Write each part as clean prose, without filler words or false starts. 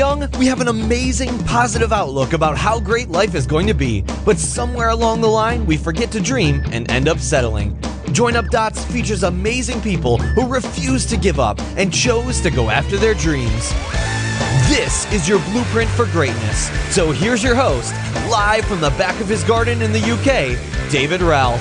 young, we have an amazing, positive outlook about how great life is going to be, but somewhere along the line, we forget to dream and end up settling. Join Up Dots features amazing people who refuse to give up and chose to go after their dreams. This is your blueprint for greatness. So here's your host, live from the back of his garden in the UK, David Ralph.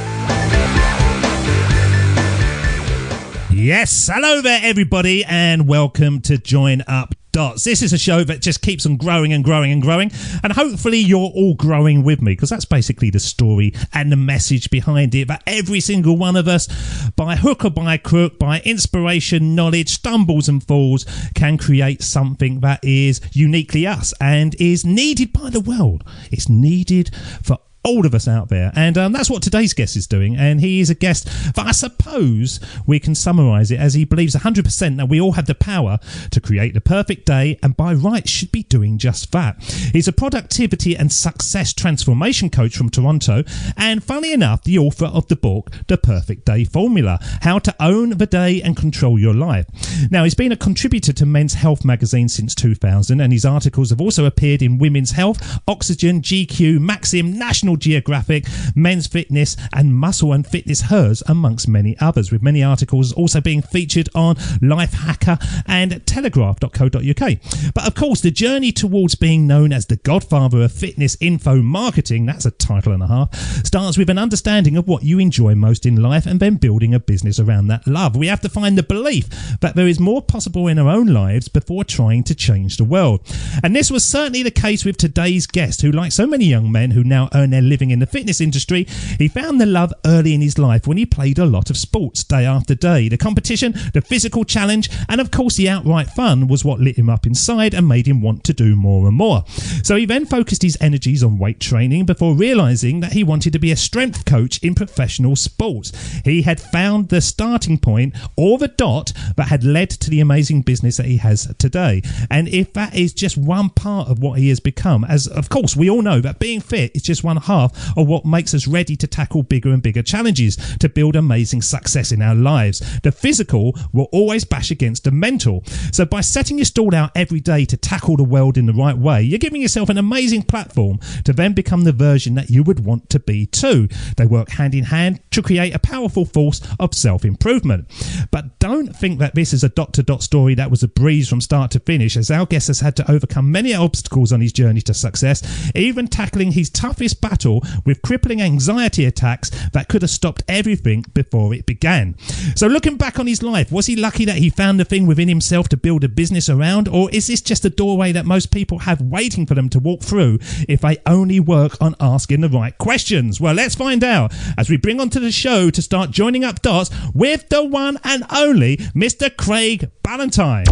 Yes, hello there everybody and welcome to Join Up Dots. This is a show that just keeps on growing and growing and growing, and hopefully you're all growing with me, because that's basically the story and the message behind it, that every single one of us, by hook or by crook, by inspiration, knowledge, stumbles and falls, can create something that is uniquely us and is needed by the world. It's needed for all of us out there, and that's what today's guest is doing. And he is a guest that I suppose we can summarise it as he believes 100% that we all have the power to create the perfect day, and by rights should be doing just that. He's a productivity and success transformation coach from Toronto, and funnily enough, the author of the book The Perfect Day Formula: How to Own the Day and Control Your Life. Now, he's been a contributor to Men's Health magazine since 2000, and his articles have also appeared in Women's Health, Oxygen, GQ, Maxim, National Geographic, Men's Fitness and Muscle and Fitness Hers, amongst many others, with many articles also being featured on Lifehacker and Telegraph.co.uk. But of course, the journey towards being known as the Godfather of fitness info marketing, that's a title and a half, starts with an understanding of what you enjoy most in life and then building a business around that love. We have to find the belief that there is more possible in our own lives before trying to change the world. And this was certainly the case with today's guest, who, like so many young men who now earn their living in the fitness industry, he found the love early in his life when he played a lot of sports day after day. The competition, the physical challenge, and of course the outright fun was what lit him up inside and made him want to do more and more. So he then focused his energies on weight training before realising that he wanted to be a strength coach in professional sports. He had found the starting point, or the dot, that had led to the amazing business that he has today. And if that is just one part of what he has become, as of course we all know that being fit is just one half of what makes us ready to tackle bigger and bigger challenges to build amazing success in our lives. The physical will always bash against the mental. So by setting your stall out every day to tackle the world in the right way, you're giving yourself an amazing platform to then become the version that you would want to be too. They work hand in hand to create a powerful force of self-improvement. But don't think that this is a dot-to-dot story that was a breeze from start to finish, as our guest has had to overcome many obstacles on his journey to success, even tackling his toughest battle with crippling anxiety attacks that could have stopped everything before it began. So looking back on his life, was he lucky that he found the thing within himself to build a business around, or is this just a doorway that most people have waiting for them to walk through if they only work on asking the right questions? Well, let's find out as we bring onto the show to start joining up dots with the one and only Mr Craig Ballantyne.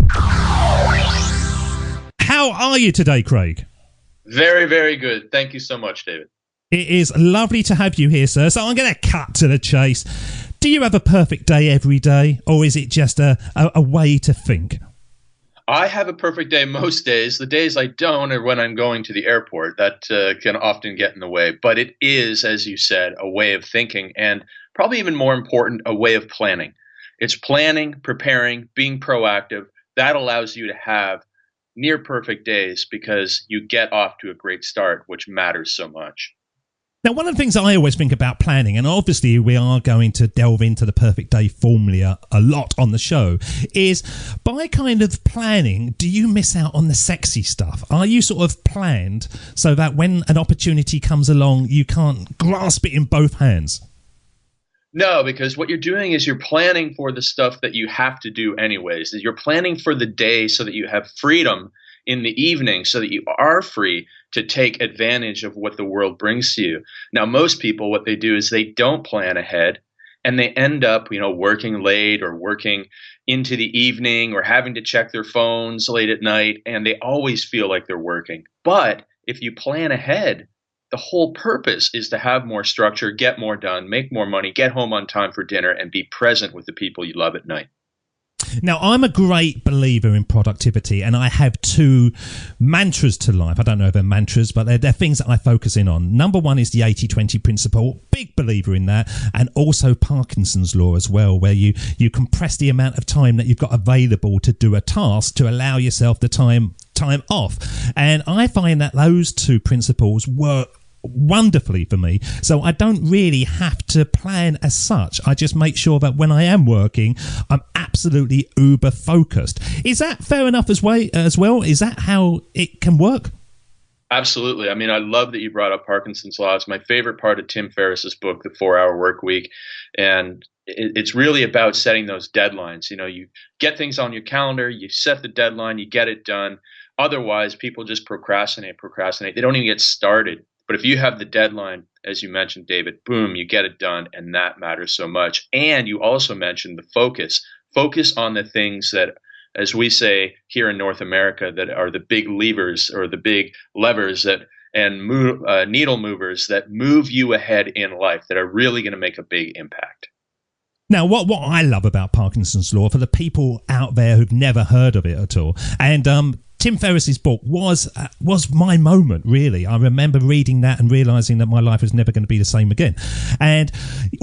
How are you today, Craig? Very, very good. Thank you so much, David. It is lovely to have you here, sir. So I'm going to cut to the chase. Do you have a perfect day every day, or is it just a way to think? I have a perfect day most days. The days I don't are when I'm going to the airport. That can often get in the way. But it is, as you said, a way of thinking, and probably even more important, a way of planning. It's planning, preparing, being proactive. That allows you to have near perfect days because you get off to a great start, which matters so much. Now, one of the things I always think about planning, and obviously we are going to delve into the perfect day formula a lot on the show, is by kind of planning, do you miss out on the sexy stuff? Are you sort of planned so that when an opportunity comes along, you can't grasp it in both hands? No, because what you're doing is you're planning for the stuff that you have to do anyways. You're planning for the day so that you have freedom in the evening, so that you are free to take advantage of what the world brings to you. Now, most people, what they do is they don't plan ahead, and they end up, working late or working into the evening or having to check their phones late at night, and they always feel like they're working. But if you plan ahead, the whole purpose is to have more structure, get more done, make more money, get home on time for dinner, and be present with the people you love at night. Now, I'm a great believer in productivity, and I have two mantras to life. I don't know if they're mantras, but they're things that I focus in on. Number one is the 80-20 principle. Big believer in that. And also Parkinson's law as well, where you compress the amount of time that you've got available to do a task to allow yourself the time time off. And I find that those two principles work wonderfully for me, so I don't really have to plan as such. I just make sure that when I am working, I'm absolutely uber focused. Is that fair enough as well? Is that how it can work? Absolutely. I mean, I love that you brought up Parkinson's Law. It's my favorite part of Tim Ferriss's book, The 4-Hour Work Week. And it's really about setting those deadlines. You get things on your calendar, you set the deadline, you get it done. Otherwise, people just procrastinate. They don't even get started. But if you have the deadline, as you mentioned, David, boom, you get it done, and that matters so much. And you also mentioned the focus. Focus on the things that, as we say here in North America, that are the big levers or the big levers that and needle movers that move you ahead in life, that are really going to make a big impact. Now, what I love about Parkinson's Law, for the people out there who've never heard of it at all, and Tim Ferriss's book was my moment, really. I remember reading that and realising that my life was never going to be the same again. And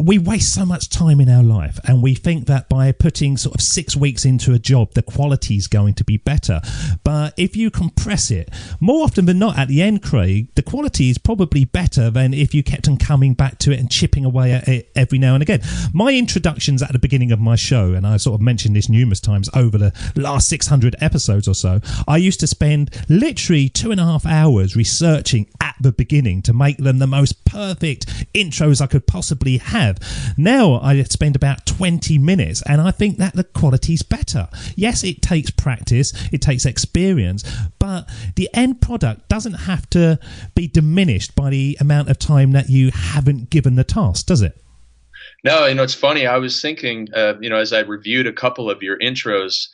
we waste so much time in our life, and we think that by putting sort of 6 weeks into a job, the quality is going to be better. But if you compress it, more often than not, at the end, Craig, the quality is probably better than if you kept on coming back to it and chipping away at it every now and again. My introductions at the beginning of my show, and I sort of mentioned this numerous times over the last 600 episodes or so, I used to spend literally 2.5 hours researching at the beginning to make them the most perfect intros I could possibly have. Now I spend about 20 minutes, and I think that the quality's better. Yes, it takes practice, it takes experience, but the end product doesn't have to be diminished by the amount of time that you haven't given the task, does it? No, it's funny. I was thinking, as I reviewed a couple of your intros,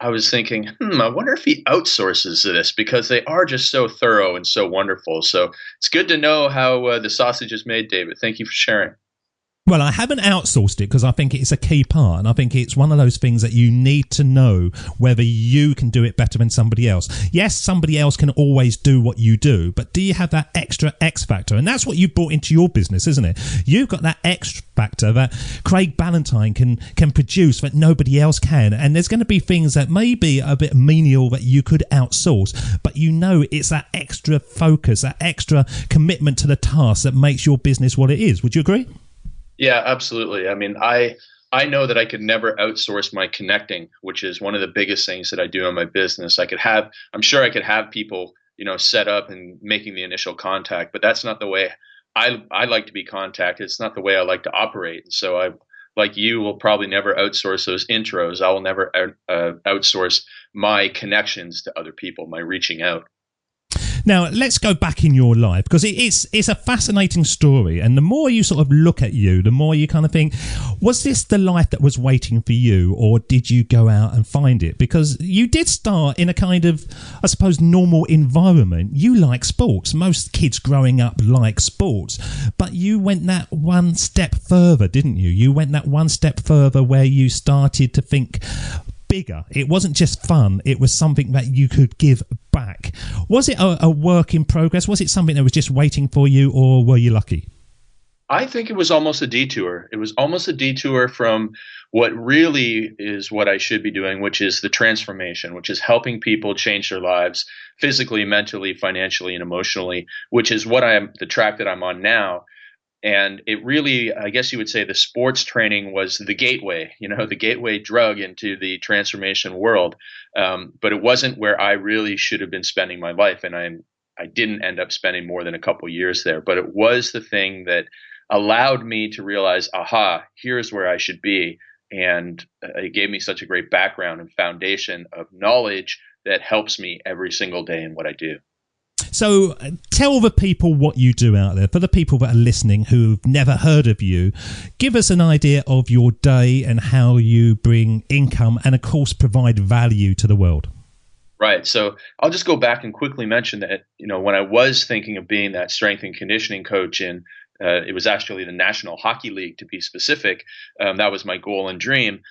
I was thinking, I wonder if he outsources this, because they are just so thorough and so wonderful. So it's good to know how the sausage is made, David. Thank you for sharing. Well, I haven't outsourced it because I think it's a key part, and I think it's one of those things that you need to know whether you can do it better than somebody else. Yes, somebody else can always do what you do, but do you have that extra X factor? And that's what you brought into your business, isn't it? You've got that X factor that Craig Ballantyne can produce that nobody else can, and there's going to be things that may be a bit menial that you could outsource, but it's that extra focus, that extra commitment to the task that makes your business what it is. Would you agree? Yeah, absolutely. I mean, I know that I could never outsource my connecting, which is one of the biggest things that I do in my business. I'm sure I could have people, set up and making the initial contact, but that's not the way I like to be contacted. It's not the way I like to operate. And so I, like you, will probably never outsource those intros. I will never outsource my connections to other people, my reaching out. Now, let's go back in your life, because it's a fascinating story. And the more you sort of look at you, the more you kind of think, was this the life that was waiting for you, or did you go out and find it? Because you did start in a kind of, I suppose, normal environment. You like sports. Most kids growing up like sports. But you went that one step further, didn't you? You went that one step further where you started to think bigger. It wasn't just fun, it was something that you could give back. Was it a work in progress? Was it something that was just waiting for you, or were you lucky? I think it was almost a detour. It was almost a detour from what really is what I should be doing, which is the transformation, which is helping people change their lives physically, mentally, financially, and emotionally, which is the track that I'm on now. And it really, I guess you would say, the sports training was the gateway, the gateway drug into the transformation world. But it wasn't where I really should have been spending my life. And I didn't end up spending more than a couple years there. But it was the thing that allowed me to realize, aha, here's where I should be. And it gave me such a great background and foundation of knowledge that helps me every single day in what I do. So tell the people what you do out there. For the people that are listening who've never heard of you, give us an idea of your day and how you bring income and, of course, provide value to the world. Right. So I'll just go back and quickly mention that, when I was thinking of being that strength and conditioning coach in it was actually the National Hockey League, to be specific. That was my goal and dream.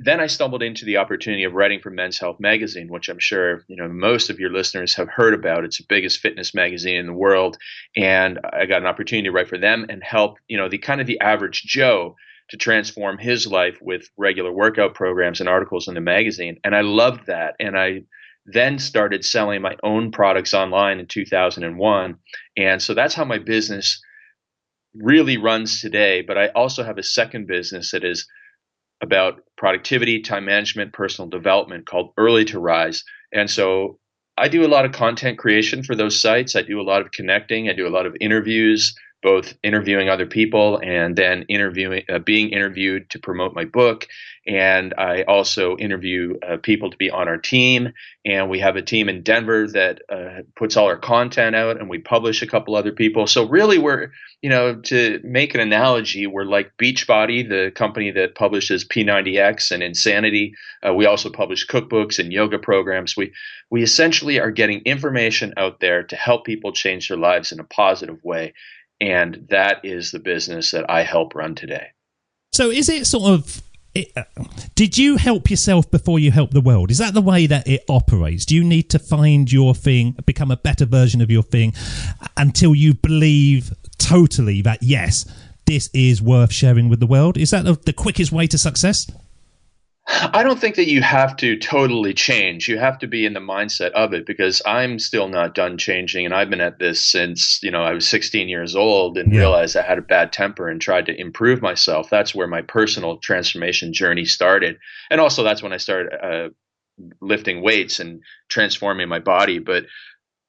Then I stumbled into the opportunity of writing for Men's Health magazine, which I'm sure most of your listeners have heard about. It's the biggest fitness magazine in the world, and I got an opportunity to write for them and help the average Joe to transform his life with regular workout programs and articles in the magazine. And I loved that, and then started selling my own products online in 2001. And so that's how my business really runs today. But I also have a second business that is about productivity, time management, personal development called Early to Rise. And so I do a lot of content creation for those sites. I do a lot of connecting. I do a lot of interviews, both interviewing other people and then being interviewed to promote my book. And I also interview people to be on our team. And we have a team in Denver that puts all our content out, and we publish a couple other people. So really we're, to make an analogy, we're like Beachbody, the company that publishes P90X and Insanity. We also publish cookbooks and yoga programs. We essentially are getting information out there to help people change their lives in a positive way. And that is the business that I help run today. So is it sort of, did you help yourself before you help the world? Is that the way that it operates? Do you need to find your thing, become a better version of your thing until you believe totally that, yes, this is worth sharing with the world? Is that the quickest way to success? I don't think that you have to totally change. You have to be in the mindset of it, because I'm still not done changing. And I've been at this since, I was 16 years old and realized I had a bad temper and tried to improve myself. That's where my personal transformation journey started. And also that's when I started lifting weights and transforming my body. But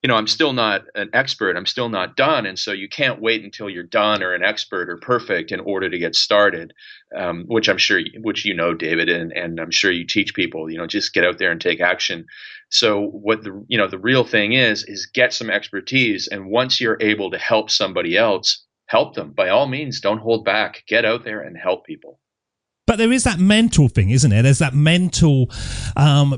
I'm still not an expert. I'm still not done. And so you can't wait until you're done or an expert or perfect in order to get started, which I'm sure, David, and I'm sure you teach people, just get out there and take action. So what the real thing is get some expertise. And once you're able to help somebody else, help them. By all means, don't hold back. Get out there and help people. But there is that mental thing, isn't there? There's that mental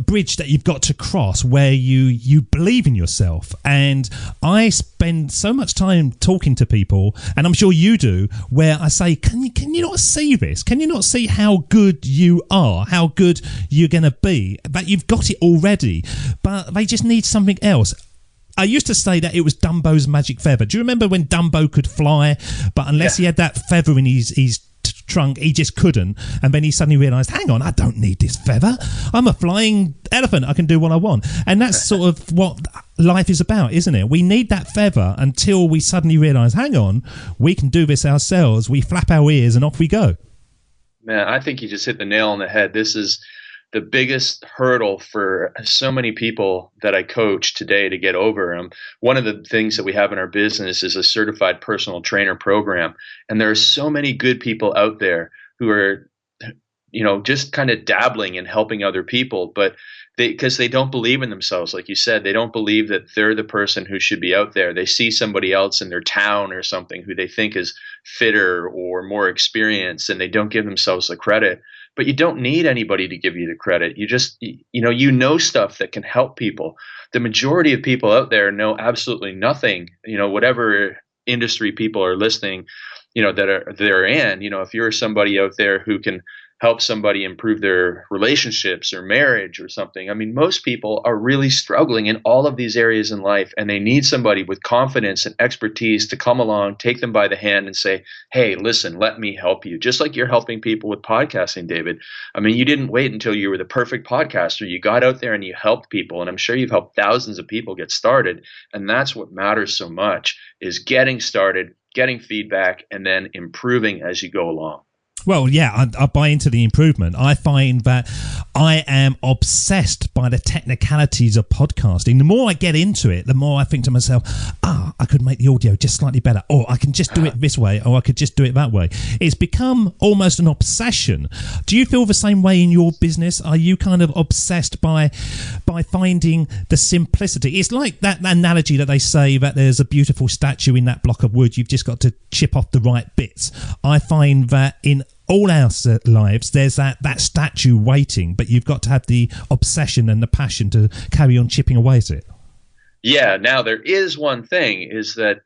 bridge that you've got to cross where you believe in yourself. And I spend so much time talking to people, and I'm sure you do, where I say, can you not see this? Can you not see how good you are, how good you're going to be, that you've got it already, but they just need something else? I used to say that it was Dumbo's magic feather. Do you remember when Dumbo could fly, but unless he had that feather in his trunk, he just couldn't? And then he suddenly realised, hang on, I don't need this feather. I'm a flying elephant. I can do what I want. And that's sort of what life is about, isn't it? We need that feather until we suddenly realise, hang on, we can do this ourselves. We flap our ears and off we go. Man, I think you just hit the nail on the head. This is the biggest hurdle for so many people that I coach today to get over. One of the things that we have in our business is a certified personal trainer program. And there are so many good people out there who are, just kind of dabbling in helping other people, but because they don't believe in themselves. Like you said, they don't believe that they're the person who should be out there. They see somebody else in their town or something who they think is fitter or more experienced, and they don't give themselves the credit. But you don't need anybody to give you the credit. You just, stuff that can help people. The majority of people out there know absolutely nothing, whatever industry people are listening, that they're in. If you're somebody out there who can help somebody improve their relationships or marriage or something. I mean, most people are really struggling in all of these areas in life, and they need somebody with confidence and expertise to come along, take them by the hand and say, hey, listen, let me help you. Just like you're helping people with podcasting, David. I mean, you didn't wait until you were the perfect podcaster. You got out there and you helped people. And I'm sure you've helped thousands of people get started. And that's what matters so much, is getting started, getting feedback, and then improving as you go along. Well, yeah, I buy into the improvement. I find that I am obsessed by the technicalities of podcasting. The more I get into it, the more I think to myself, I could make the audio just slightly better, or I can just do it this way, or I could just do it that way. It's become almost an obsession. Do you feel the same way in your business? Are you kind of obsessed by finding the simplicity? It's like that analogy that they say that there's a beautiful statue in that block of wood. You've just got to chip off the right bits. I find that in all our lives, there's that statue waiting, but you've got to have the obsession and the passion to carry on chipping away at it. Yeah. Now, there is one thing, is that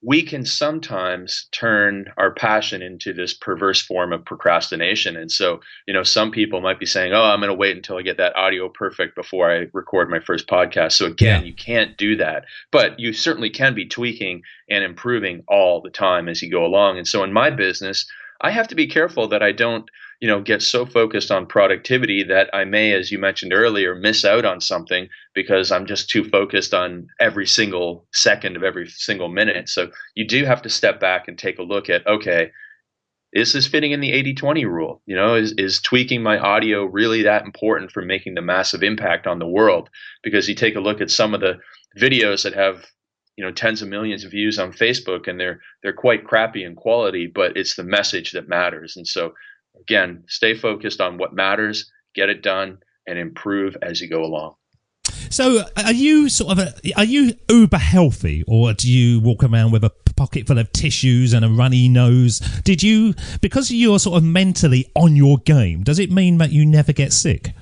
we can sometimes turn our passion into this perverse form of procrastination. And so, some people might be saying, I'm going to wait until I get that audio perfect before I record my first podcast. So again, You can't do that, but you certainly can be tweaking and improving all the time as you go along. And so in my business, I have to be careful that I don't, get so focused on productivity that I may, as you mentioned earlier, miss out on something because I'm just too focused on every single second of every single minute. So you do have to step back and take a look at, okay, is this fitting in the 80-20 rule? Is tweaking my audio really that important for making the massive impact on the world? Because you take a look at some of the videos that have, tens of millions of views on Facebook, and they're quite crappy in quality, but it's the message that matters. And so again, stay focused on what matters, get it done, and improve as you go along. So are you are you uber healthy, or do you walk around with a pocket full of tissues and a runny nose? Because you're sort of mentally on your game, does it mean that you never get sick?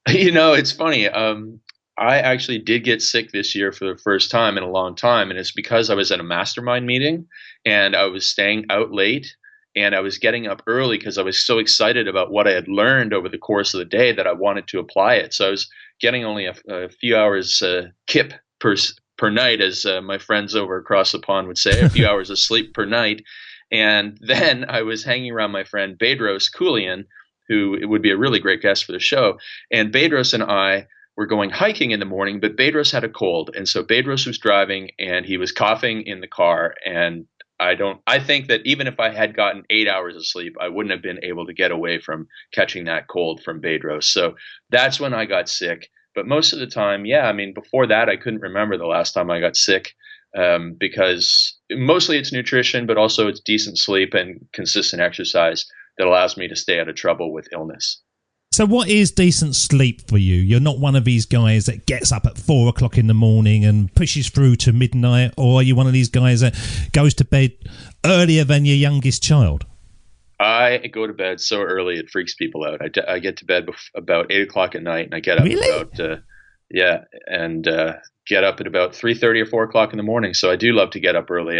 It's funny. I actually did get sick this year for the first time in a long time, and it's because I was at a mastermind meeting and I was staying out late. And I was getting up early because I was so excited about what I had learned over the course of the day that I wanted to apply it. So I was getting only a few hours kip per night, as my friends over across the pond would say, a few hours of sleep per night. And then I was hanging around my friend Bedros Keuilian, who would be a really great guest for the show. And Bedros and I were going hiking in the morning, but Bedros had a cold. And so Bedros was driving and he was coughing in the car. And I think that even if I had gotten 8 hours of sleep, I wouldn't have been able to get away from catching that cold from Bedros. So that's when I got sick. But most of the time, before that, I couldn't remember the last time I got sick, because mostly it's nutrition, but also it's decent sleep and consistent exercise that allows me to stay out of trouble with illness. So what is decent sleep for you? You're not one of these guys that gets up at 4 o'clock in the morning and pushes through to midnight, or are you one of these guys that goes to bed earlier than your youngest child? I go to bed so early it freaks people out. I get to bed about 8 o'clock at night, and I get up about get up at about 3:30 or 4 o'clock in the morning. So I do love to get up early.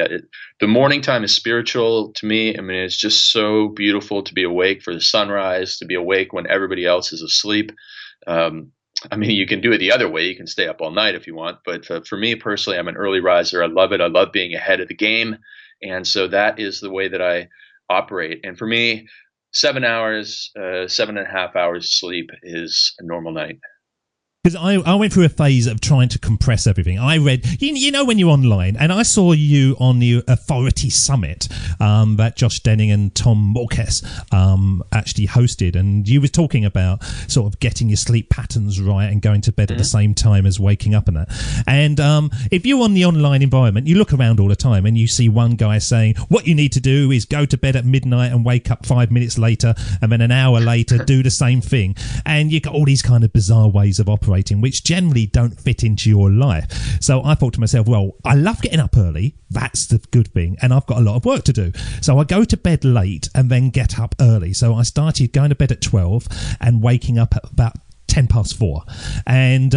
The morning time is spiritual to me. I mean, it's just so beautiful to be awake for the sunrise, to be awake when everybody else is asleep. You can do it the other way. You can stay up all night if you want. But for me personally, I'm an early riser. I love it. I love being ahead of the game. And so that is the way that I operate. And for me, 7 hours, 7.5 hours sleep is a normal night. Because I went through a phase of trying to compress everything. I read, when you're online, and I saw you on the Authority Summit that Josh Denning and Tom Morkes actually hosted, and you were talking about sort of getting your sleep patterns right and going to bed at the same time as waking up and that. And if you're on the online environment, you look around all the time and you see one guy saying, what you need to do is go to bed at midnight and wake up 5 minutes later, and then an hour later do the same thing. And you've got all these kind of bizarre ways of operating, which generally don't fit into your life. So I thought to myself, well, I love getting up early. That's the good thing. And I've got a lot of work to do. So I go to bed late and then get up early. So I started going to bed at 12 and waking up at about 4:10. And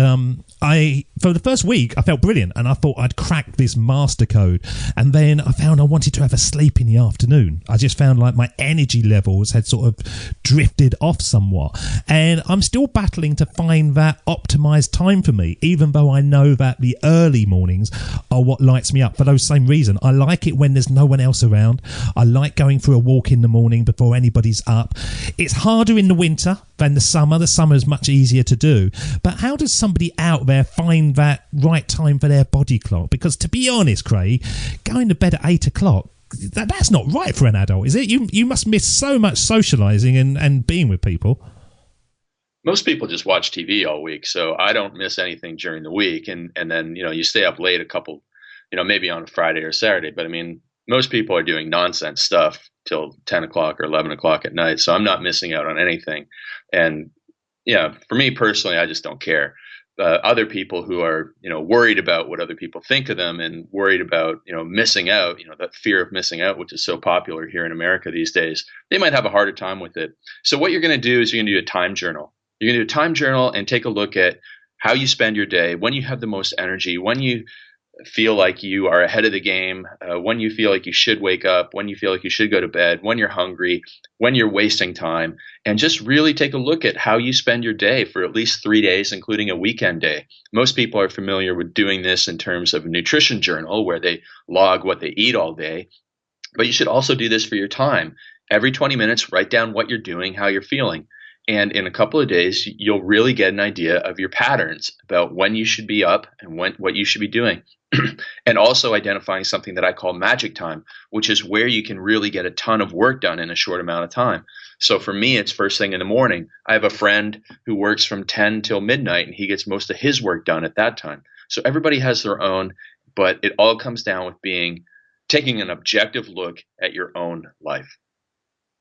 for the first week, I felt brilliant, and I thought I'd cracked this master code. And then I found I wanted to have a sleep in the afternoon. I just found like my energy levels had sort of drifted off somewhat. And I'm still battling to find that optimized time for me, even though I know that the early mornings are what lights me up for those same reason. I like it when there's no one else around. I like going for a walk in the morning before anybody's up. It's harder in the winter than the summer. The summer is much easier to do. But how does somebody out there find that right time for their body clock? Because to be honest, Craig, going to bed at 8 o'clock, that's not right for an adult, is it? You must miss so much socializing and being with people. Most people just watch TV all week, so I don't miss anything during the week. And then, you stay up late a couple, maybe on a Friday or Saturday. But I mean, most people are doing nonsense stuff till 10 o'clock or 11 o'clock at night. So I'm not missing out on anything. And for me personally, I just don't care. Other people who are, worried about what other people think of them and worried about, missing out, that fear of missing out, which is so popular here in America these days, they might have a harder time with it. So what you're going to do is you're going to do a time journal. You're going to do a time journal and take a look at how you spend your day, when you have the most energy, when you feel like you are ahead of the game, when you feel like you should wake up, when you feel like you should go to bed, when you're hungry, when you're wasting time, and just really take a look at how you spend your day for at least 3 days, including a weekend day. Most people are familiar with doing this in terms of a nutrition journal where they log what they eat all day. But you should also do this for your time. Every 20 minutes, write down what you're doing, how you're feeling. And in a couple of days, you'll really get an idea of your patterns about when you should be up and what you should be doing. And also identifying something that I call magic time, which is where you can really get a ton of work done in a short amount of time. So for me, it's first thing in the morning. I have a friend who works from 10 till midnight, and he gets most of his work done at that time. So everybody has their own, but it all comes down with taking an objective look at your own life.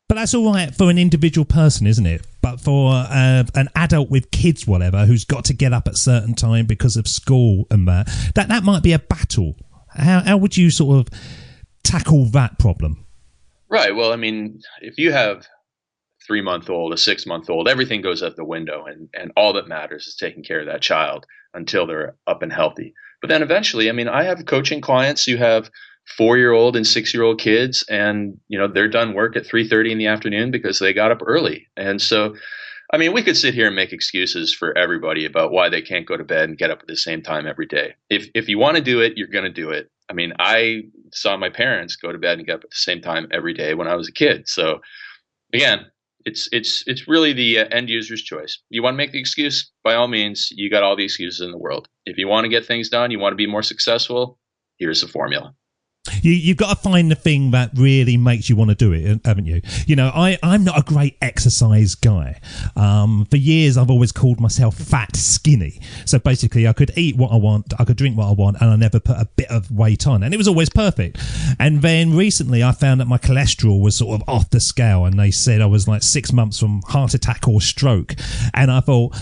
But that's all right for an individual person, isn't it? But for an adult with kids, whatever, who's got to get up at a certain time because of school and that might be a battle. How would you sort of tackle that problem? Right. Well, I mean, if you have a 3-month-old, a 6-month-old, everything goes out the window, and all that matters is taking care of that child until they're up and healthy. But then eventually, I mean, I have coaching clients who have 4-year-old and 6-year-old kids, and they're done work at 3:30 in the afternoon because they got up early. And so, I mean, we could sit here and make excuses for everybody about why they can't go to bed and get up at the same time every day. If you want to do it, you're going to do it. I mean, I saw my parents go to bed and get up at the same time every day when I was a kid. So again, it's really the end user's choice. You want to make the excuse, by all means, you got all the excuses in the world. If you want to get things done, you want to be more successful, here's the formula. You've got to find the thing that really makes you want to do it, haven't you? I'm not a great exercise guy. For years, I've always called myself fat skinny. So basically, I could eat what I want, I could drink what I want, and I never put a bit of weight on. And it was always perfect. And then recently, I found that my cholesterol was sort of off the scale. And they said I was like 6 months from heart attack or stroke. And I thought,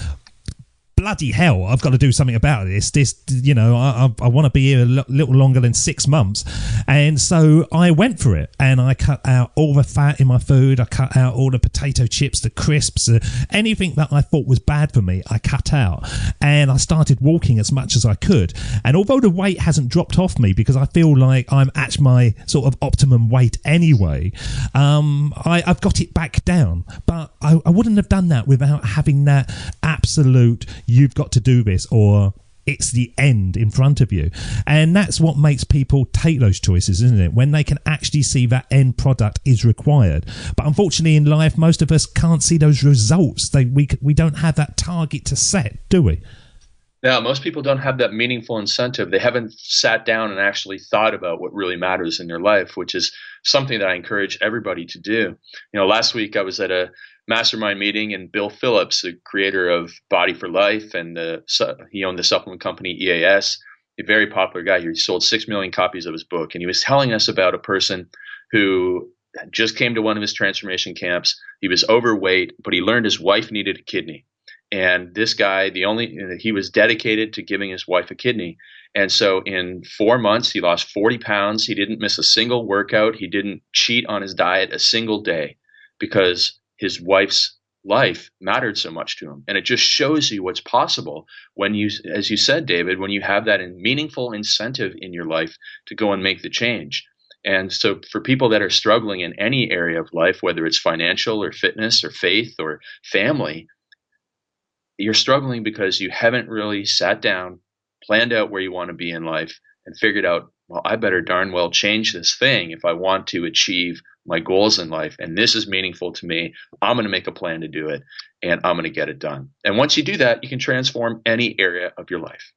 bloody hell, I've got to do something about this. I want to be here a little longer than 6 months. And so I went for it, and I cut out all the fat in my food. I cut out all the potato chips, the crisps, anything that I thought was bad for me, I cut out. And I started walking as much as I could. And although the weight hasn't dropped off me because I feel like I'm at my sort of optimum weight anyway, I've got it back down. But I wouldn't have done that without having that absolute, you've got to do this, or it's the end in front of you. And that's what makes people take those choices, isn't it? When they can actually see that end product is required. But unfortunately in life, most of us can't see those results. We don't have that target to set, do we? Yeah, most people don't have that meaningful incentive. They haven't sat down and actually thought about what really matters in their life, which is something that I encourage everybody to do. Last week I was at a mastermind meeting, and Bill Phillips, the creator of Body for Life, and he owned the supplement company EAS, a very popular guy. He sold 6 million copies of his book, and he was telling us about a person who just came to one of his transformation camps. He was overweight, but he learned his wife needed a kidney. And this guy, he was dedicated to giving his wife a kidney. And so in 4 months, he lost 40 pounds. He didn't miss a single workout. He didn't cheat on his diet a single day because his wife's life mattered so much to him. And it just shows you what's possible when you, as you said, David, when you have that meaningful incentive in your life to go and make the change. And so for people that are struggling in any area of life, whether it's financial or fitness or faith or family, you're struggling because you haven't really sat down, planned out where you want to be in life, and figured out, well, I better darn well change this thing if I want to achieve my goals in life. And this is meaningful to me. I'm going to make a plan to do it, and I'm going to get it done. And once you do that, you can transform any area of your life.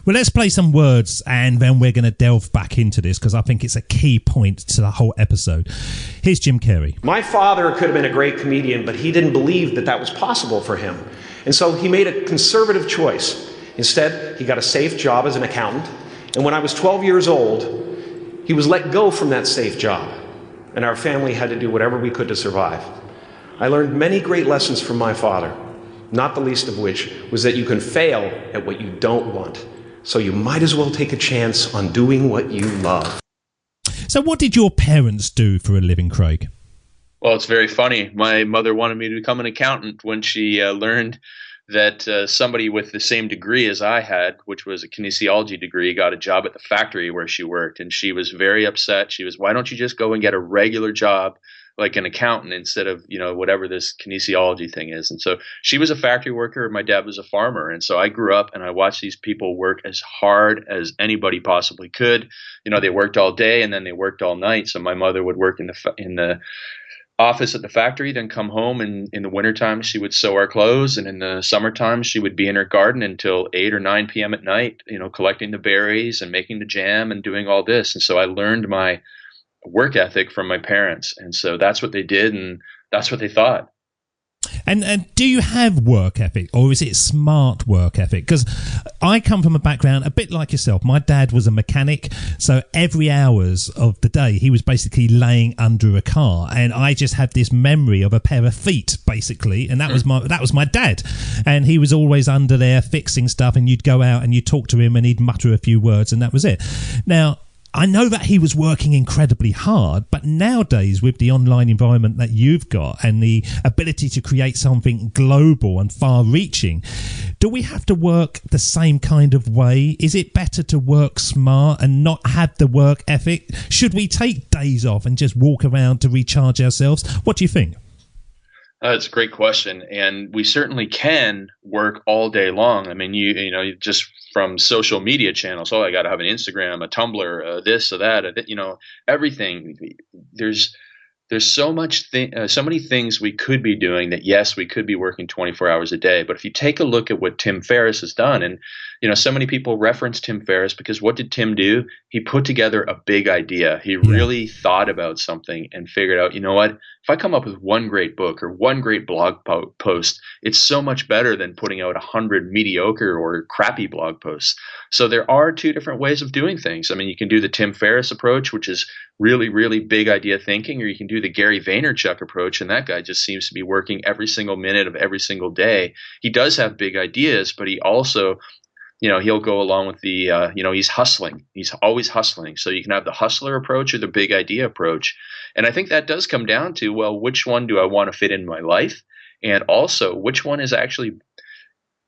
Well, let's play some words, and then we're going to delve back into this because I think it's a key point to the whole episode. Here's Jim Carrey. My father could have been a great comedian, but he didn't believe that was possible for him. And so he made a conservative choice. Instead, he got a safe job as an accountant. And when I was 12 years old, he was let go from that safe job. And our family had to do whatever we could to survive. I learned many great lessons from my father, not the least of which was that you can fail at what you don't want. So you might as well take a chance on doing what you love. So what did your parents do for a living, Craig? Well, it's very funny. My mother wanted me to become an accountant when she learned that somebody with the same degree as I had, which was a kinesiology degree, got a job at the factory where she worked. And she was very upset. She was, why don't you just go and get a regular job like an accountant instead of, whatever this kinesiology thing is. And so she was a factory worker. My dad was a farmer. And so I grew up and I watched these people work as hard as anybody possibly could. They worked all day and then they worked all night. So my mother would work in the office at the factory, then come home, and in the wintertime she would sew our clothes, and in the summertime she would be in her garden until 8 or 9 p.m. at night, collecting the berries and making the jam and doing all this. And so I learned my work ethic from my parents, and so that's what they did, and that's what they thought. And do you have work ethic, or is it smart work ethic? Because I come from a background a bit like yourself. My dad was a mechanic, so every hours of the day he was basically laying under a car, and I just had this memory of a pair of feet, basically, and that was my dad, and he was always under there fixing stuff, and you'd go out and you'd talk to him, and he'd mutter a few words, and that was it. Now, I know that he was working incredibly hard, but nowadays with the online environment that you've got and the ability to create something global and far-reaching, do we have to work the same kind of way? Is it better to work smart and not have the work ethic? Should we take days off and just walk around to recharge ourselves? What do you think? That's a great question, and we certainly can work all day long. I mean, you just from social media channels. Oh, I got to have an Instagram, a Tumblr, this or that, everything. There's so many things we could be doing that. Yes, we could be working 24 hours a day. But if you take a look at what Tim Ferriss has done, and so many people reference Tim Ferriss because what did Tim do? He put together a big idea. He really thought about something and figured out, what? If I come up with one great book or one great blog post, it's so much better than putting out 100 mediocre or crappy blog posts. So there are two different ways of doing things. I mean, you can do the Tim Ferriss approach, which is really, really big idea thinking, or you can do the Gary Vaynerchuk approach, and that guy just seems to be working every single minute of every single day. He does have big ideas, but he also he'll go along with the, he's hustling. He's always hustling. So you can have the hustler approach or the big idea approach. And I think that does come down to, well, which one do I want to fit in my life? And also, which one is actually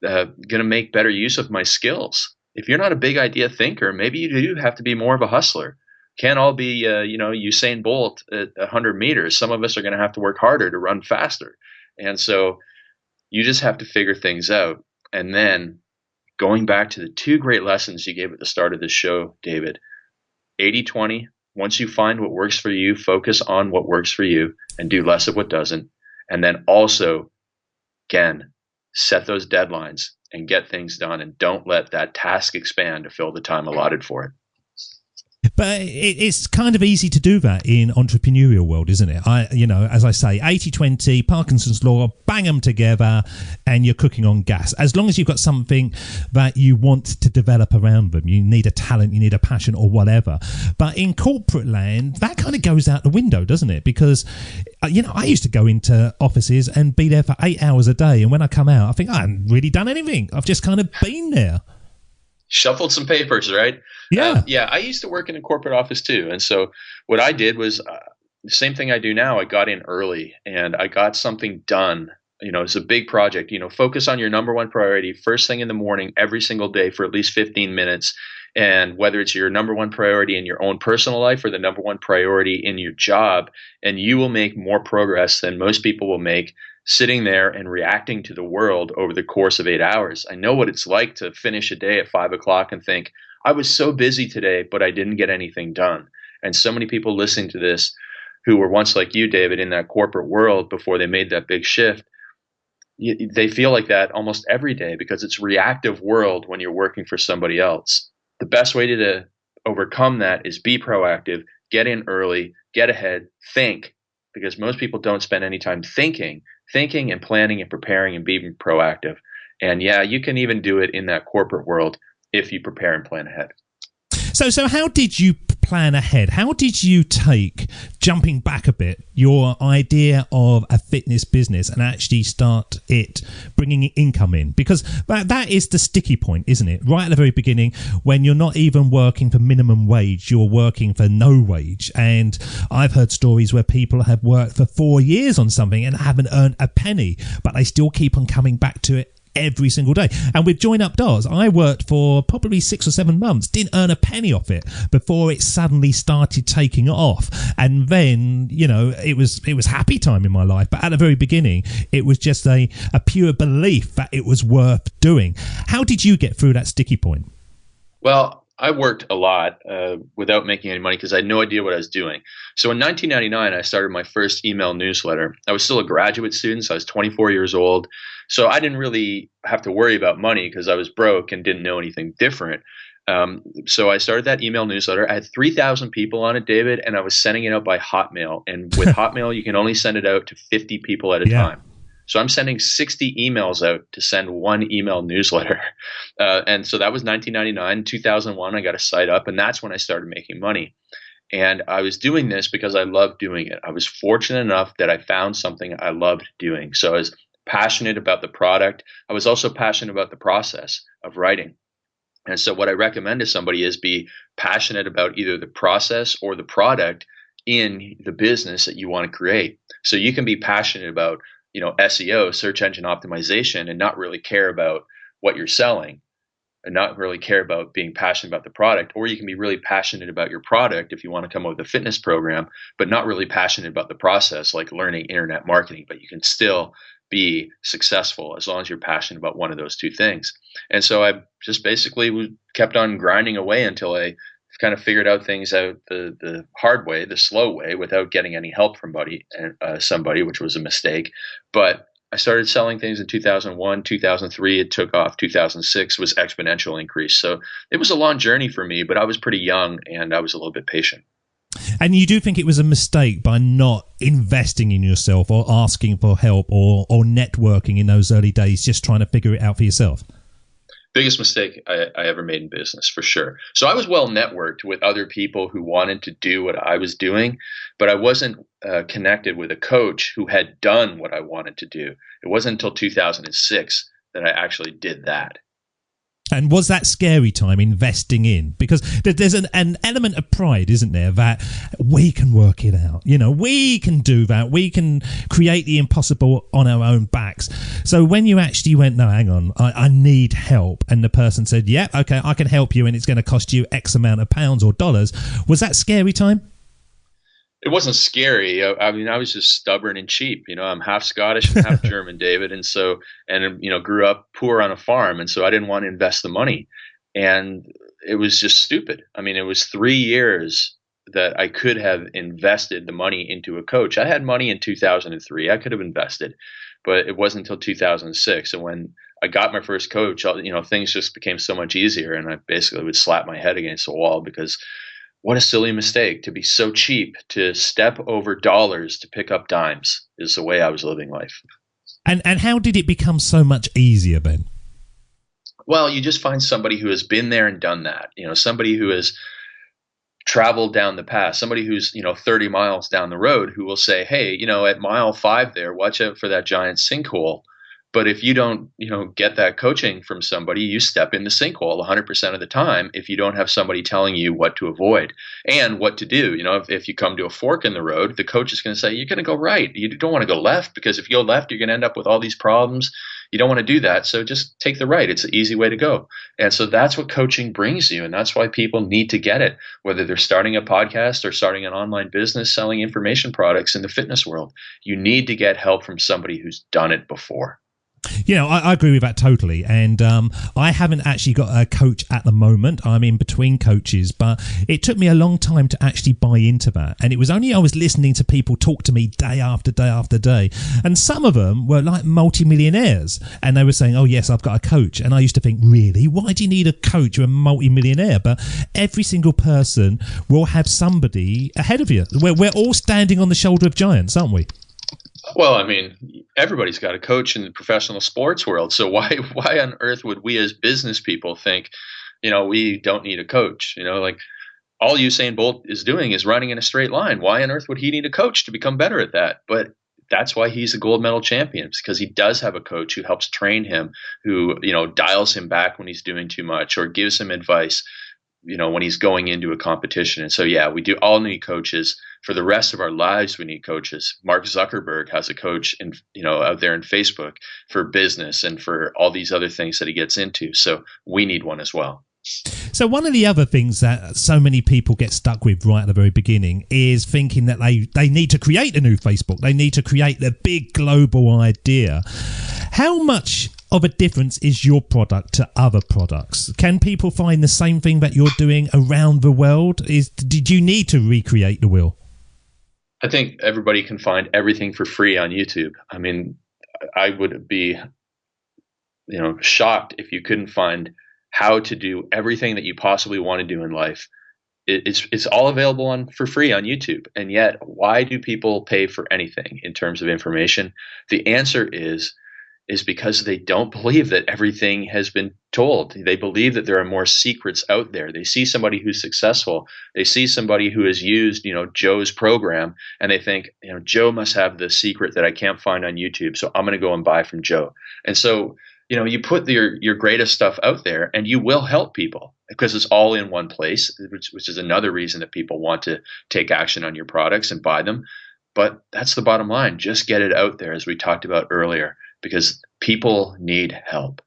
going to make better use of my skills? If you're not a big idea thinker, maybe you do have to be more of a hustler. Can't all be, Usain Bolt at 100 meters. Some of us are going to have to work harder to run faster. And so you just have to figure things out. And then going back to the two great lessons you gave at the start of this show, David, 80-20, once you find what works for you, focus on what works for you and do less of what doesn't. And then also, again, set those deadlines and get things done, and don't let that task expand to fill the time allotted for it. But it's kind of easy to do that in entrepreneurial world, isn't it? As I say, 80-20, Parkinson's law, bang them together, and you're cooking on gas. As long as you've got something that you want to develop around them, you need a talent, you need a passion, or whatever. But in corporate land, that kind of goes out the window, doesn't it? Because, I used to go into offices and be there for 8 hours a day, and when I come out, I think I haven't really done anything. I've just kind of been there. Shuffled some papers, right? Yeah. I used to work in a corporate office too. And so what I did was the same thing I do now. I got in early and I got something done. It's a big project. Focus on your number one priority first thing in the morning, every single day for at least 15 minutes. And whether it's your number one priority in your own personal life or the number one priority in your job, and you will make more progress than most people will make sitting there and reacting to the world over the course of 8 hours. I know what it's like to finish a day at 5 o'clock and think, I was so busy today, but I didn't get anything done. And so many people listening to this who were once like you, David, in that corporate world before they made that big shift, they feel like that almost every day because it's a reactive world when you're working for somebody else. The best way to overcome that is be proactive, get in early, get ahead, think, because most people don't spend any time thinking and planning and preparing and being proactive. And yeah, you can even do it in that corporate world if you prepare and plan ahead. So how did you plan ahead? How did you take, jumping back a bit, your idea of a fitness business and actually start it bringing income in? Because that is the sticky point, isn't it? Right at the very beginning, when you're not even working for minimum wage, you're working for no wage. And I've heard stories where people have worked for 4 years on something and haven't earned a penny, but they still keep on coming back to it every single day. And with Join Up Darts, I worked for probably 6 or 7 months, didn't earn a penny off it before it suddenly started taking off. And then, you know, it was happy time in my life. But at the very beginning, it was just a pure belief that it was worth doing. How did you get through that sticky point? Well, I worked a lot without making any money because I had no idea what I was doing. So in 1999, I started my first email newsletter. I was still a graduate student, so I was 24 years old. So I didn't really have to worry about money because I was broke and didn't know anything different. So I started that email newsletter. I had 3,000 people on it, David, and I was sending it out by Hotmail. And with Hotmail, you can only send it out to 50 people at a time. So I'm sending 60 emails out to send one email newsletter. And so that was 1999. 2001, I got a site up, and that's when I started making money. And I was doing this because I loved doing it. I was fortunate enough that I found something I loved doing. So I was passionate about the product. I was also passionate about the process of writing. And so what I recommend to somebody is be passionate about either the process or the product in the business that you want to create. So you can be passionate about, you know, SEO, search engine optimization, and not really care about what you're selling and not really care about being passionate about the product. Or you can be really passionate about your product if you want to come up with a fitness program, but not really passionate about the process, like learning internet marketing. But you can still be successful as long as you're passionate about one of those two things. And so I just basically kept on grinding away until I kind of figured out things out the hard way, the slow way, without getting any help from somebody, which was a mistake. But I started selling things in 2001, 2003. It took off. 2006 was exponential increase. So it was a long journey for me, but I was pretty young and I was a little bit patient. And you do think it was a mistake by not investing in yourself or asking for help or networking in those early days, just trying to figure it out for yourself? Biggest mistake I ever made in business, for sure. So I was well networked with other people who wanted to do what I was doing, but I wasn't connected with a coach who had done what I wanted to do. It wasn't until 2006 that I actually did that. And was that scary time investing in? Because there's an element of pride, isn't there, that we can work it out. You know, we can do that. We can create the impossible on our own backs. So when you actually went, no, hang on, I need help, and the person said, yeah, okay, I can help you, and it's going to cost you X amount of pounds or dollars, was that scary time? It wasn't scary. I mean, I was just stubborn and cheap. You know, I'm half Scottish and half German, David. And so, you know, grew up poor on a farm. And so I didn't want to invest the money. And it was just stupid. I mean, it was 3 years that I could have invested the money into a coach. I had money in 2003. I could have invested, but it wasn't until 2006. And when I got my first coach, you know, things just became so much easier. And I basically would slap my head against the wall because what a silly mistake to be so cheap, to step over dollars to pick up dimes is the way I was living life. And how did it become so much easier, Ben? Well, you just find somebody who has been there and done that. You know, somebody who has traveled down the path, somebody who's, you know, 30 miles down the road who will say, hey, you know, at mile 5 there, watch out for that giant sinkhole. But if you don't, you know, get that coaching from somebody, you step in the sinkhole 100% of the time if you don't have somebody telling you what to avoid and what to do. You know, if you come to a fork in the road, the coach is going to say, you're going to go right. You don't want to go left, because if you go left, you're going to end up with all these problems. You don't want to do that. So just take the right. It's an easy way to go. And so that's what coaching brings you. And that's why people need to get it, whether they're starting a podcast or starting an online business, selling information products in the fitness world. You need to get help from somebody who's done it before. You know, I agree with that totally. And I haven't actually got a coach at the moment. I'm in between coaches, but it took me a long time to actually buy into that. And it was only I was listening to people talk to me day after day after day. And some of them were like multimillionaires. And they were saying, oh, yes, I've got a coach. And I used to think, really? Why do you need a coach? You're a multimillionaire. But every single person will have somebody ahead of you. We're all standing on the shoulder of giants, aren't we? Well, I mean, everybody's got a coach in the professional sports world. So why on earth would we as business people think, you know, we don't need a coach? You know, like all Usain Bolt is doing is running in a straight line. Why on earth would he need a coach to become better at that? But that's why he's a gold medal champion, because he does have a coach who helps train him, who, you know, dials him back when he's doing too much or gives him advice, you know, when he's going into a competition. And so, yeah, we do all need coaches for the rest of our lives, we need coaches. Mark Zuckerberg has a coach out there in Facebook for business and for all these other things that he gets into. So we need one as well. So one of the other things that so many people get stuck with right at the very beginning is thinking that they need to create a new Facebook. They need to create the big global idea. How much of a difference is your product to other products? Can people find the same thing that you're doing around the world? Did you need to recreate the wheel? I think everybody can find everything for free on YouTube. I mean, I would be, shocked if you couldn't find how to do everything that you possibly want to do in life. It's all available for free on YouTube. And yet, why do people pay for anything in terms of information? The answer is because they don't believe that everything has been told. They believe that there are more secrets out there. They see somebody who's successful. They see somebody who has used, Joe's program, and they think, Joe must have the secret that I can't find on YouTube. So I'm going to go and buy from Joe. And so, you put your greatest stuff out there and you will help people because it's all in one place, which is another reason that people want to take action on your products and buy them. But that's the bottom line. Just get it out there, as we talked about earlier, because people need help.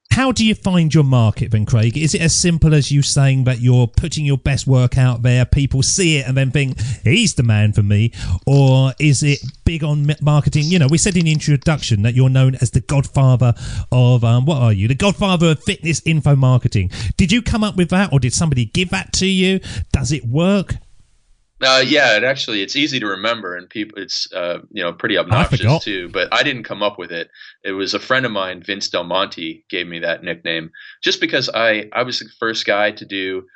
How do you find your market then, Craig? Is it as simple as you saying that you're putting your best work out there, people see it and then think, he's the man for me? Or is it big on marketing? We said in the introduction that you're known as the Godfather of, what are you? The Godfather of fitness info marketing. Did you come up with that, or did somebody give that to you? Does it work? Yeah, it's easy to remember, and people, it's pretty obnoxious too. But I didn't come up with it. It was a friend of mine, Vince Del Monte, gave me that nickname just because I was the first guy to do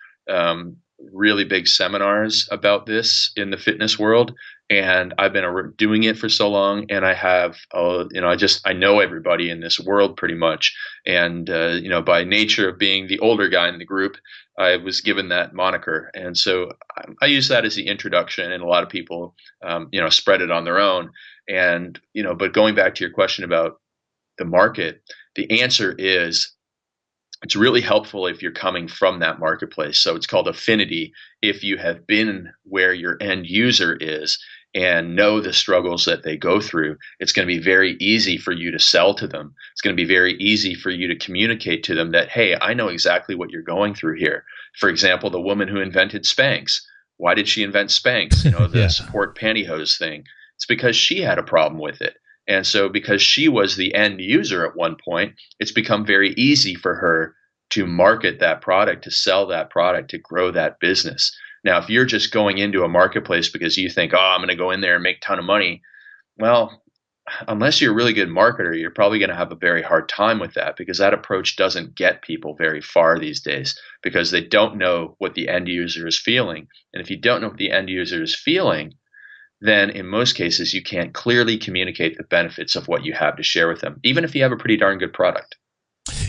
really big seminars about this in the fitness world, and I've been doing it for so long, and I have I know everybody in this world pretty much, and by nature of being the older guy in the group, I was given that moniker. And so I use that as the introduction, and a lot of people, spread it on their own. And, but going back to your question about the market, the answer is it's really helpful if you're coming from that marketplace. So it's called affinity. If you have been where your end user is and know the struggles that they go through, it's going to be very easy for you to sell to them. It's going to be very easy for you to communicate to them that, hey, I know exactly what you're going through here. For example, the woman who invented Spanx. Why did she invent Spanx? The support pantyhose thing. It's because she had a problem with it. And so because she was the end user at one point, it's become very easy for her to market that product, to sell that product, to grow that business. Now, if you're just going into a marketplace because you think, I'm going to go in there and make a ton of money, well, unless you're a really good marketer, you're probably going to have a very hard time with that, because that approach doesn't get people very far these days, because they don't know what the end user is feeling. And if you don't know what the end user is feeling, then in most cases, you can't clearly communicate the benefits of what you have to share with them, even if you have a pretty darn good product.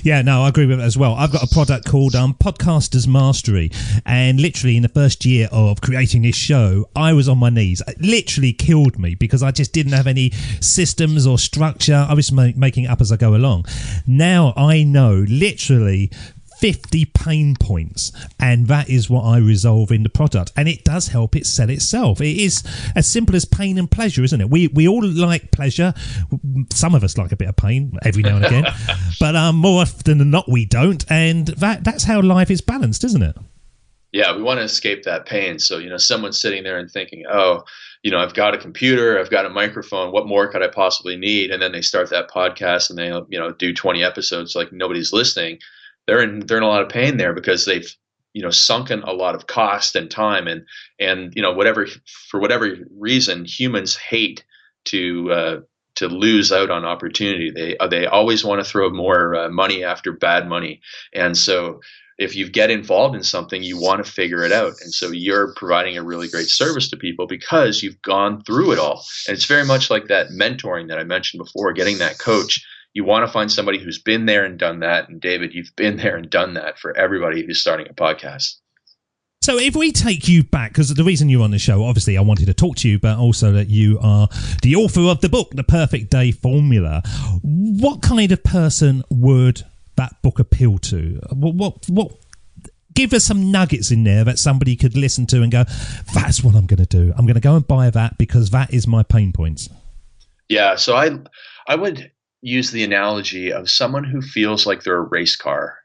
Yeah, no, I agree with it as well. I've got a product called Podcaster's Mastery, and literally in the first year of creating this show, I was on my knees. It literally killed me because I just didn't have any systems or structure. I was making it up as I go along. Now I know literally 50 pain points, and that is what I resolve in the product, and it does help it sell itself. It is as simple as pain and pleasure, isn't it? We all like pleasure. Some of us like a bit of pain every now and again, but more often than not we don't, and that's how life is balanced, isn't it? Yeah, we want to escape that pain. So, someone's sitting there and thinking, I've got a computer, I've got a microphone, what more could I possibly need? And then they start that podcast and they do 20 episodes like nobody's listening. They're in a lot of pain there because they've sunken a lot of cost and time, and for whatever reason, humans hate to lose out on opportunity. They always want to throw more money after bad money, and so if you get involved in something, you want to figure it out. And so you're providing a really great service to people because you've gone through it all. And it's very much like that mentoring that I mentioned before, getting that coach. You want to find somebody who's been there and done that. And David, you've been there and done that for everybody who's starting a podcast. So if we take you back, because the reason you're on the show, obviously I wanted to talk to you, but also that you are the author of the book, The Perfect Day Formula. What kind of person would that book appeal to? What give us some nuggets in there that somebody could listen to and go, that's what I'm going to do. I'm going to go and buy that because that is my pain points. Yeah, so I would use the analogy of someone who feels like they're a race car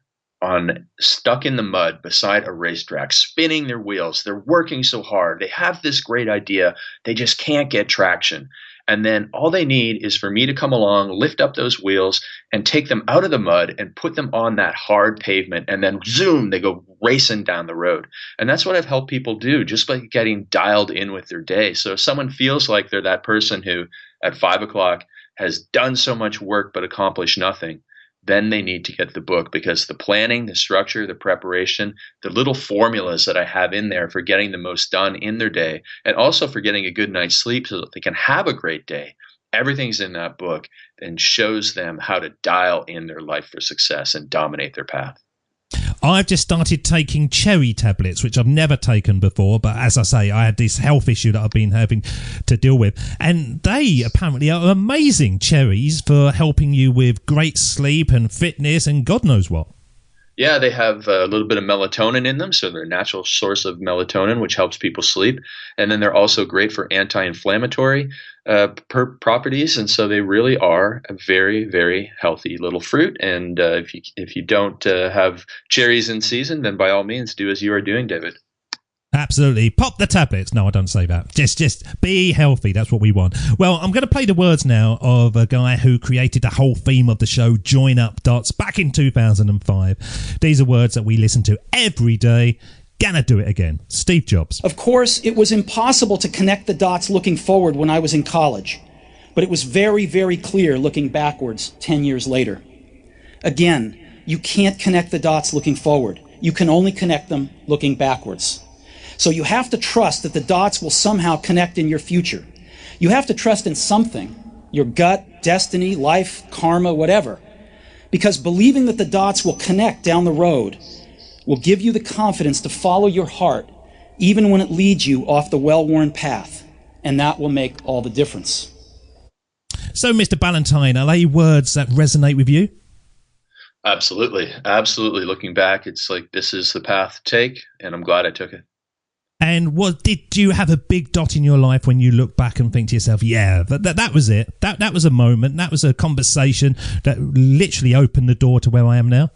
stuck in the mud beside a racetrack, spinning their wheels. They're working so hard. They have this great idea. They just can't get traction. And then all they need is for me to come along, lift up those wheels and take them out of the mud and put them on that hard pavement. And then zoom, they go racing down the road. And that's what I've helped people do just by getting dialed in with their day. So if someone feels like they're that person who at 5 o'clock has done so much work but accomplished nothing, then they need to get the book, because the planning, the structure, the preparation, the little formulas that I have in there for getting the most done in their day, and also for getting a good night's sleep so that they can have a great day, everything's in that book and shows them how to dial in their life for success and dominate their path. I've just started taking cherry tablets, which I've never taken before. But as I say, I had this health issue that I've been having to deal with. And they apparently are amazing, cherries, for helping you with great sleep and fitness and God knows what. Yeah, they have a little bit of melatonin in them, so they're a natural source of melatonin, which helps people sleep. And then they're also great for anti-inflammatory properties, and so they really are a very, very healthy little fruit. And if you don't have cherries in season, then by all means, do as you are doing, David. Absolutely. Pop the tablets. No, I don't say that. Just be healthy. That's what we want. Well, I'm going to play the words now of a guy who created the whole theme of the show, Join Up Dots, back in 2005. These are words that we listen to every day. Gonna do it again. Steve Jobs. Of course, it was impossible to connect the dots looking forward when I was in college, but it was very, very clear looking backwards 10 years later. Again, you can't connect the dots looking forward. You can only connect them looking backwards. So you have to trust that the dots will somehow connect in your future. You have to trust in something, your gut, destiny, life, karma, whatever. Because believing that the dots will connect down the road will give you the confidence to follow your heart, even when it leads you off the well-worn path. And that will make all the difference. So, Mr. Ballantyne, are they words that resonate with you? Absolutely. Absolutely. Looking back, it's like, this is the path to take, and I'm glad I took it. And did you have a big dot in your life when you look back and think to yourself, yeah, that was it. That was a moment. That was a conversation that literally opened the door to where I am now?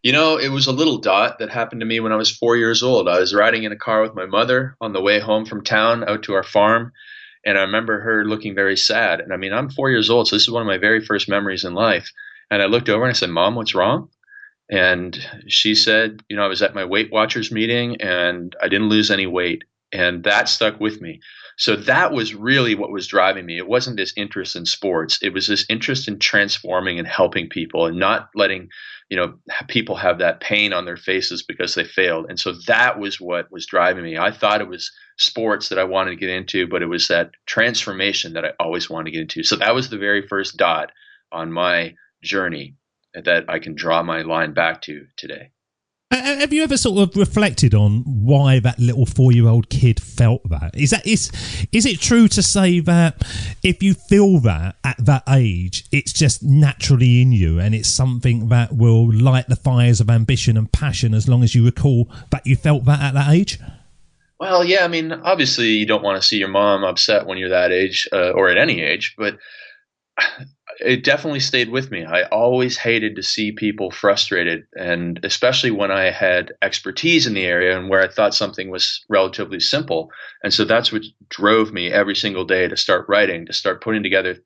You know, it was a little dot that happened to me when I was 4 years old. I was riding in a car with my mother on the way home from town out to our farm. And I remember her looking very sad. And I mean, I'm 4 years old, so this is one of my very first memories in life. And I looked over and I said, Mom, what's wrong? And she said, you know, I was at my Weight Watchers meeting and I didn't lose any weight. And that stuck with me. So that was really what was driving me. It wasn't this interest in sports. It was this interest in transforming and helping people and not letting, you know, people have that pain on their faces because they failed. And so that was what was driving me. I thought it was sports that I wanted to get into, but it was that transformation that I always wanted to get into. So that was the very first dot on my journey that I can draw my line back to today. Have you ever sort of reflected on why that little 4-year-old kid felt that? Is it true to say that if you feel that at that age, it's just naturally in you and it's something that will light the fires of ambition and passion as long as you recall that you felt that at that age? Well, yeah, I mean, obviously you don't want to see your mom upset when you're that age or at any age, but it definitely stayed with me. I always hated to see people frustrated, and especially when I had expertise in the area and where I thought something was relatively simple. And so that's what drove me every single day to start writing, to start putting together,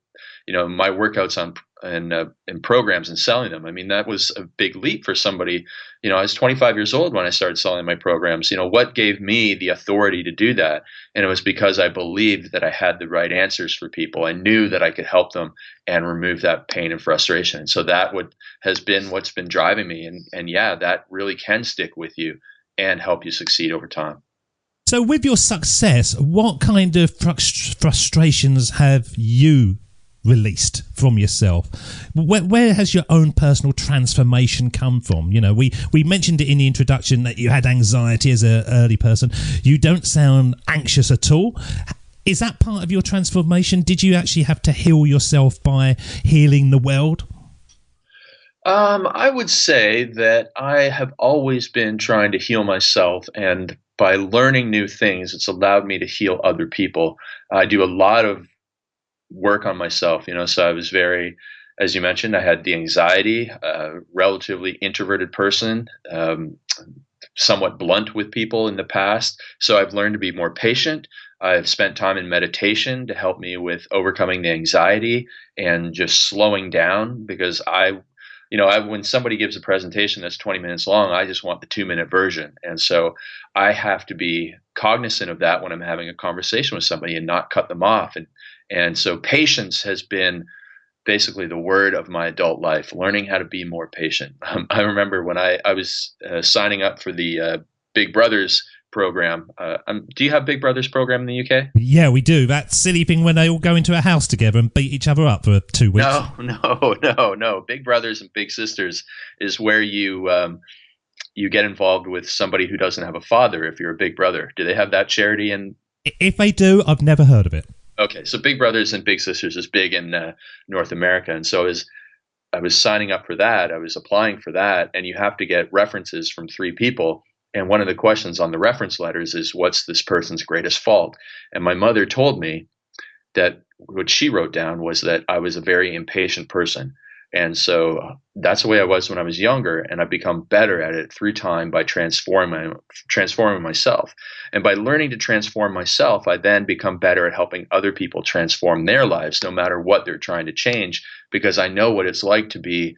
you know, my workouts and programs and selling them. I mean, that was a big leap for somebody. You know, I was 25 years old when I started selling my programs. You know, what gave me the authority to do that? And it was because I believed that I had the right answers for people. I knew that I could help them and remove that pain and frustration. And so that has been what's been driving me. And yeah, that really can stick with you and help you succeed over time. So with your success, what kind of frustrations have you released from yourself? Where has your own personal transformation come from? You know, we mentioned it in the introduction that you had anxiety as an early person. You don't sound anxious at all. Is that part of your transformation? Did you actually have to heal yourself by healing the world? I would say that I have always been trying to heal myself, and by learning new things, it's allowed me to heal other people. I do a lot of work on myself, so I was very, as you mentioned, I had the anxiety, relatively introverted person, somewhat blunt with people in the past. So I've learned to be more patient. I've spent time in meditation to help me with overcoming the anxiety and just slowing down because when somebody gives a presentation that's 20 minutes long, I just want the 2-minute version. And so I have to be cognizant of that when I'm having a conversation with somebody and not cut them off. And so patience has been basically the word of my adult life, learning how to be more patient. I remember when I was signing up for the Big Brothers program. Do you have Big Brothers program in the UK? Yeah, we do. That silly thing when they all go into a house together and beat each other up for 2 weeks. No. Big Brothers and Big Sisters is where you get involved with somebody who doesn't have a father if you're a big brother. Do they have that charity? If they do, I've never heard of it. Okay, so Big Brothers and Big Sisters is big in North America. And so as I was signing up for that, I was applying for that, and you have to get references from 3 people. And one of the questions on the reference letters is, what's this person's greatest fault? And my mother told me that what she wrote down was that I was a very impatient person. And so that's the way I was when I was younger, and I've become better at it through time by transforming myself. And by learning to transform myself, I then become better at helping other people transform their lives, no matter what they're trying to change, because I know what it's like to be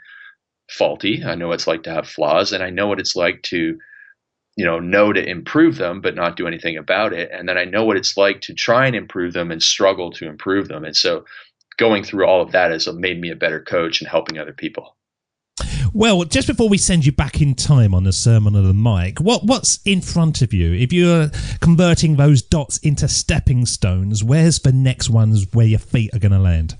faulty. I know what it's like to have flaws, and I know what it's like to know to improve them, but not do anything about it. And then I know what it's like to try and improve them and struggle to improve them. And so going through all of that has made me a better coach and helping other people. Well, just before we send you back in time on the Sermon on the Mic, what's in front of you? If you're converting those dots into stepping stones, where's the next ones where your feet are going to land?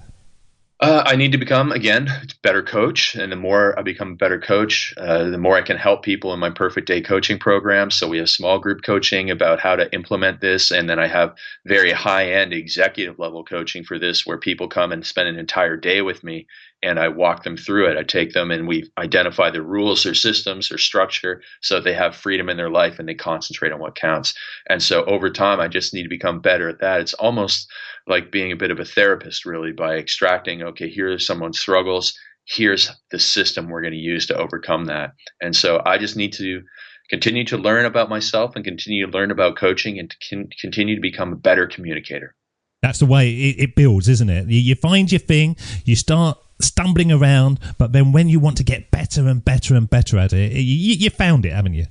I need to become, again, a better coach. And the more I become a better coach, the more I can help people in my Perfect Day coaching program. So we have small group coaching about how to implement this. And then I have very high-end executive level coaching for this, where people come and spend an entire day with me and I walk them through it. I take them and we identify the rules, their systems, their structure, so that they have freedom in their life and they concentrate on what counts. And so over time, I just need to become better at that. It's almost like being a bit of a therapist, really, by extracting, okay, here are someone's struggles. Here's the system we're going to use to overcome that. And so I just need to continue to learn about myself and continue to learn about coaching and to continue to become a better communicator. That's the way it builds, isn't it? You find your thing, you start stumbling around, but then when you want to get better and better and better at it, you found it, haven't you?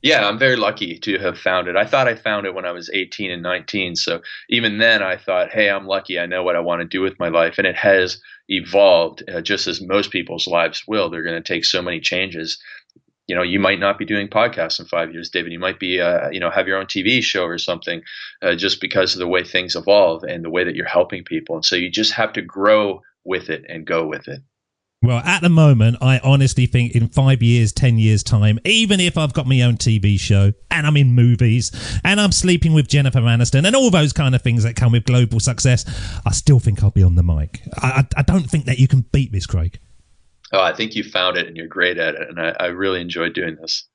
Yeah, I'm very lucky to have found it. I thought I found it when I was 18 and 19. So even then I thought, hey, I'm lucky. I know what I want to do with my life. And it has evolved just as most people's lives will. They're going to take so many changes. You might not be doing podcasts in 5 years, David. You might be, have your own TV show or something just because of the way things evolve and the way that you're helping people. And so you just have to grow with it and go with it. Well, at the moment, I honestly think in 5 years, 10 years time, even if I've got my own TV show and I'm in movies and I'm sleeping with Jennifer Aniston and all those kind of things that come with global success, I still think I'll be on the mic. I don't think that you can beat this, Craig. Oh, I think you found it and you're great at it. And I really enjoy doing this.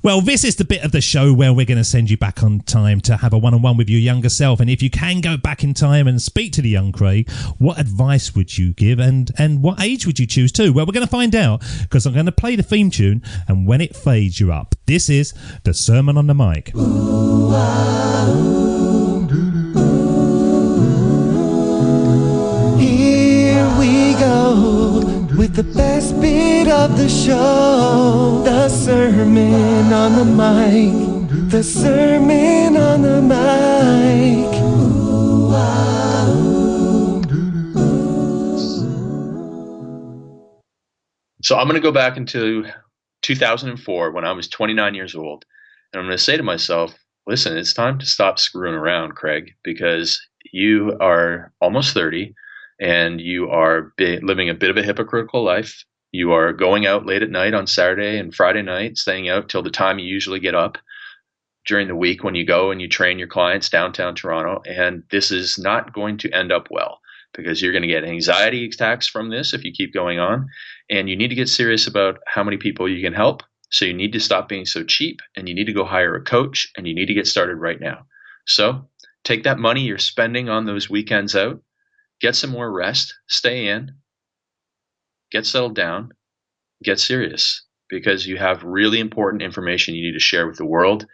Well, this is the bit of the show where we're going to send you back on time to have a one-on-one with your younger self. And if you can go back in time and speak to the young Craig, what advice would you give and what age would you choose to? Well, we're going to find out because I'm going to play the theme tune, and when it fades, you're up. This is the Sermon on the Mic. Ooh, here we go with the best bit of the show, the Sermon on the Mic, the Sermon on the Mic. So I'm going to go back into 2004 when I was 29 years old, and I'm going to say to myself, listen, it's time to stop screwing around, Craig, because you are almost 30 and you are living a bit of a hypocritical life. You are going out late at night on Saturday and Friday night, staying out till the time you usually get up during the week when you go and you train your clients downtown Toronto. And this is not going to end up well. because you're going to get anxiety attacks from this if you keep going on. And you need to get serious about how many people you can help. So you need to stop being so cheap, and you need to go hire a coach, and you need to get started right now. So take that money you're spending on those weekends out, get some more rest, stay in, get settled down, get serious, because you have really important information you need to share with the world,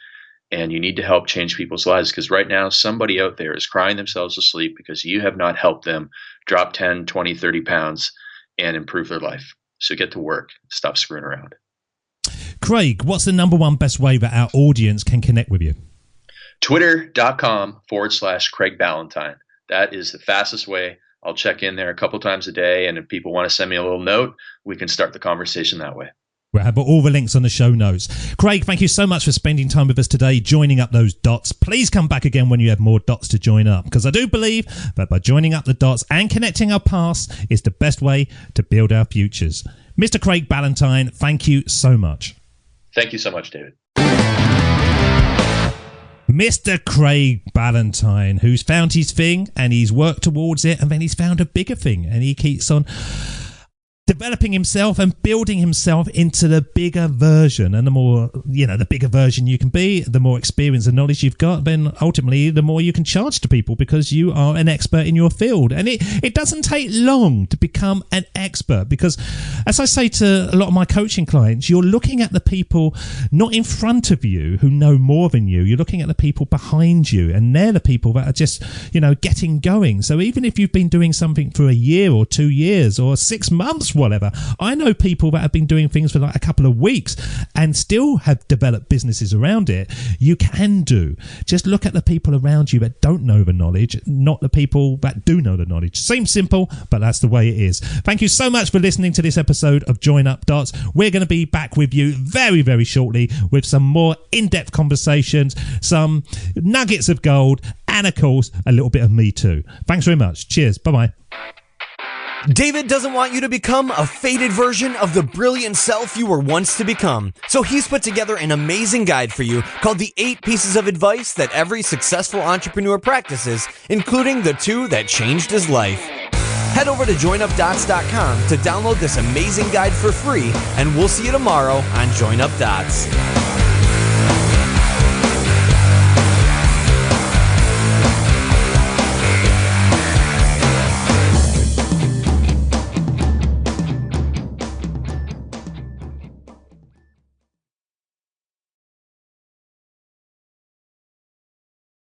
and you need to help change people's lives. Because right now, somebody out there is crying themselves to sleep because you have not helped them drop 10, 20, 30 pounds and improve their life. So get to work. Stop screwing around. Craig, what's the number one best way that our audience can connect with you? Twitter.com/Craig Ballantyne. That is the fastest way. I'll check in there a couple times a day, and if people want to send me a little note, we can start the conversation that way. We'll have all the links on the show notes. Craig, thank you so much for spending time with us today, joining up those dots. Please come back again when you have more dots to join up, because I do believe that by joining up the dots and connecting our past is the best way to build our futures. Mr. Craig Ballantyne, thank you so much. Thank you so much, David. Mr. Craig Ballantyne, who's found his thing and he's worked towards it, and then he's found a bigger thing, and he keeps on developing himself and building himself into the bigger version. And the more, the bigger version you can be, the more experience and knowledge you've got, then ultimately the more you can charge to people, because you are an expert in your field. And it doesn't take long to become an expert, because as I say to a lot of my coaching clients, you're looking at the people not in front of you who know more than you. You're looking at the people behind you, and they're the people that are just, getting going. So even if you've been doing something for a year or 2 years or 6 months, whatever, I know people that have been doing things for like a couple of weeks and still have developed businesses around it. You can do. Just look at the people around you that don't know the knowledge, not the people that do know the knowledge. Seems simple, but that's the way it is. Thank you so much for listening to this episode of Join Up Dots. We're going to be back with you very, very shortly with some more in-depth conversations, some nuggets of gold, and of course, a little bit of me too. Thanks very much. Cheers. Bye-bye. David doesn't want you to become a faded version of the brilliant self you were once to become. So he's put together an amazing guide for you called the 8 Pieces of Advice that every successful entrepreneur practices, including the 2 that changed his life. Head over to joinupdots.com to download this amazing guide for free, and we'll see you tomorrow on Join Up Dots.